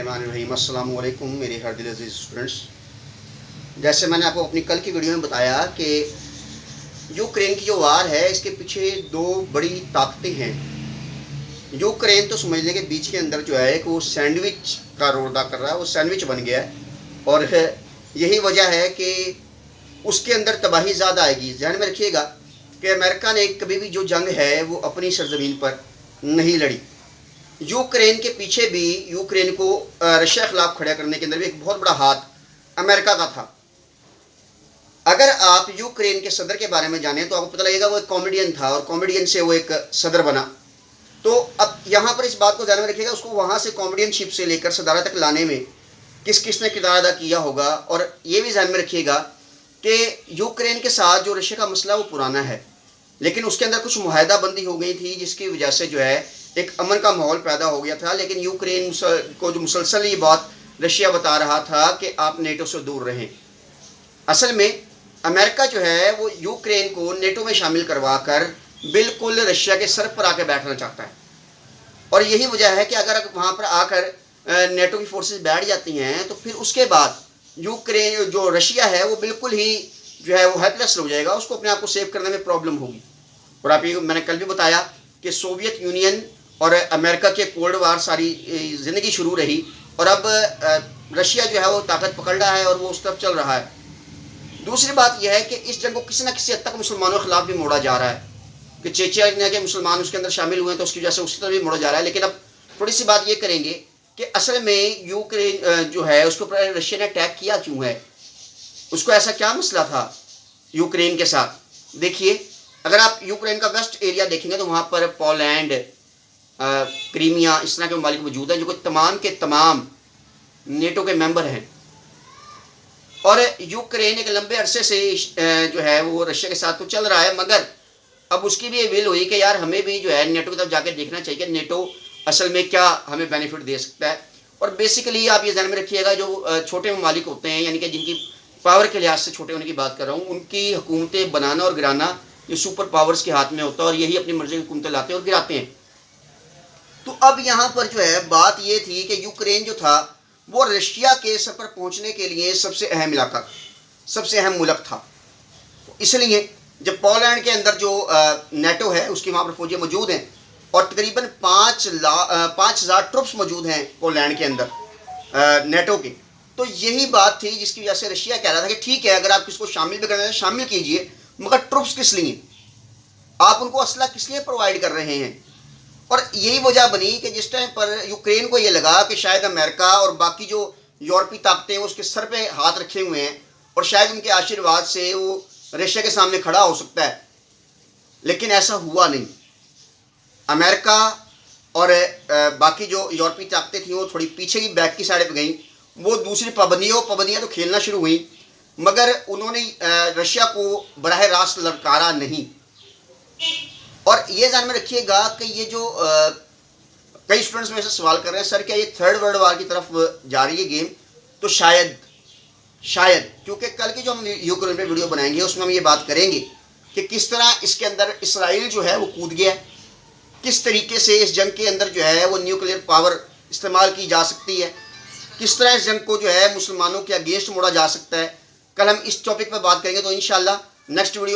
बिस्मिल्लाहिर्रहमानिर्रहीम। अस्सलाम वालेकुम मेरे हर दिल अज़ीज़ स्टूडेंट्स। जैसे मैंने आपको अपनी कल की वीडियो में बताया कि यूक्रेन की जो वार है इसके पीछे दो बड़ी ताकतें हैं। यूक्रेन तो समझ लें कि बीच के अंदर जो है कि वो सैंडविच का रोल अदा कर रहा है, वो सैंडविच बन गया है और यही वजह है कि उसके अंदर तबाही ज़्यादा आएगी। ध्यान में रखिएगा कि अमेरिका ने कभी भी जो जंग है वो अपनी सरजमीन पर नहीं लड़ी। यूक्रेन के पीछे भी यूक्रेन को रशिया खिलाफ खड़ा करने के अंदर भी एक बहुत बड़ा हाथ अमेरिका का था। अगर आप यूक्रेन के सदर के बारे में जानें तो आपको पता लगेगा वो एक कॉमेडियन था और कॉमेडियन से वो एक सदर बना। तो अब यहाँ पर इस बात को ध्यान में रखिएगा, उसको वहाँ से कॉमेडियनशिप से लेकर सदारत तक लाने में किस किस ने किरदार अदा किया होगा। और ये भी ध्यान में रखिएगा कि यूक्रेन के साथ जो रशिया का मसला वो पुराना है, लेकिन उसके अंदर कुछ मुआहदा बंदी हो गई थी जिसकी वजह से जो है एक अमन का माहौल पैदा हो गया था। लेकिन यूक्रेन को जो मुसलसल ये बात रशिया बता रहा था कि आप नेटो से दूर रहें। असल में अमेरिका जो है वो यूक्रेन को नेटो में शामिल करवा कर बिल्कुल रशिया के सर पर आकर बैठना चाहता है। और यही वजह है कि अगर वहाँ पर आकर नेटो की फोर्सेस बैठ जाती हैं तो फिर उसके बाद यूक्रेन जो रशिया है वो बिल्कुल ही जो है वो हेल्पलेस हो जाएगा, उसको अपने आप को सेव करने में प्रॉब्लम होगी। और आप ये मैंने कल भी बताया कि सोवियत यूनियन और अमेरिका के कोल्ड वार सारी ज़िंदगी शुरू रही और अब रशिया जो है वो ताकत पकड़ रहा है और वो उस तरफ चल रहा है। दूसरी बात यह है कि इस जंग को किसी न किसी हद तक मुसलमानों के खिलाफ भी मोड़ा जा रहा है कि चेचिया के मुसलमान उसके अंदर शामिल हुए हैं तो उसकी वजह से उसकी तरफ भी मोड़ा जा रहा है। लेकिन अब थोड़ी सी बात ये करेंगे कि असल में यूक्रेन जो है उसके ऊपर रशिया ने अटैक किया क्यों है, उसको ऐसा क्या मसला था यूक्रेन के साथ। देखिए, अगर आप यूक्रेन का वेस्ट एरिया देखेंगे तो वहाँ पर पोलैंड, क्रीमिया, इस तरह के ममालिक मौजूद हैं जो कि तमाम के तमाम नेटो के मेंबर हैं। और यूक्रेन एक लंबे अरसे से जो है वो रशिया के साथ तो चल रहा है, मगर अब उसकी भी ये विल हुई कि यार हमें भी जो है नेटो की तरफ जाकर देखना चाहिए कि नेटो असल में क्या हमें बेनिफिट दे सकता है। और बेसिकली आप ये ध्यान में रखिएगा, जो छोटे ममालिक होते हैं यानी कि जिनकी पावर के लिहाज से छोटे होने की बात कर रहा हूँ, उनकी हुकूमतें बनाना और गिराना ये सुपर पावर्स के हाथ में होता है और यही अपनी मर्जी की हुकूमतें लाते हैं और गिराते हैं। तो अब यहाँ पर जो है बात ये थी कि यूक्रेन जो था वो रशिया के सर पर पहुँचने के लिए सबसे अहम इलाका, सबसे अहम मुल्क था। इसलिए जब पोलैंड के अंदर जो नेटो है उसकी वहाँ पर फौजें मौजूद हैं और तकरीबन 5,000 ट्रुप्स मौजूद हैं पोलैंड के अंदर नेटो के, तो यही बात थी जिसकी वजह से रशिया कह रहा था कि ठीक है अगर आप किसको शामिल भी करना है शामिल कीजिए, मगर ट्रुप्स किस लिए, आप उनको असला किस लिए प्रोवाइड कर रहे हैं। और यही वजह बनी कि जिस टाइम पर यूक्रेन को ये लगा कि शायद अमेरिका और बाकी जो यूरोपीय ताकतें उसके सर पे हाथ रखे हुए हैं और शायद उनके आशीर्वाद से वो रशिया के सामने खड़ा हो सकता है, लेकिन ऐसा हुआ नहीं। अमेरिका और बाकी जो यूरोपीय ताकतें थी वो थोड़ी पीछे की बैक की साइड पर गई, वो दूसरी पाबंदियाँ तो खेलना शुरू हुई, मगर उन्होंने रशिया को बराह रास्त ललकारा नहीं। और ये ध्यान में रखिएगा कि ये जो कई स्टूडेंट्स में से सवाल कर रहे हैं सर क्या ये थर्ड वर्ल्ड वार की तरफ जा रही है गेम, तो शायद क्योंकि कल की जो हम यूक्रेन पे वीडियो बनाएंगे उसमें हम ये बात करेंगे कि किस तरह इसके अंदर इसराइल जो है वो कूद गया, किस तरीके से इस जंग के अंदर जो है वो न्यूक्लियर पावर इस्तेमाल की जा सकती है, किस तरह इस जंग को जो है मुसलमानों के अगेंस्ट मोड़ा जा सकता है। कल हम इस टॉपिक पर बात करेंगे। तो इंशाल्लाह नेक्स्ट वीडियो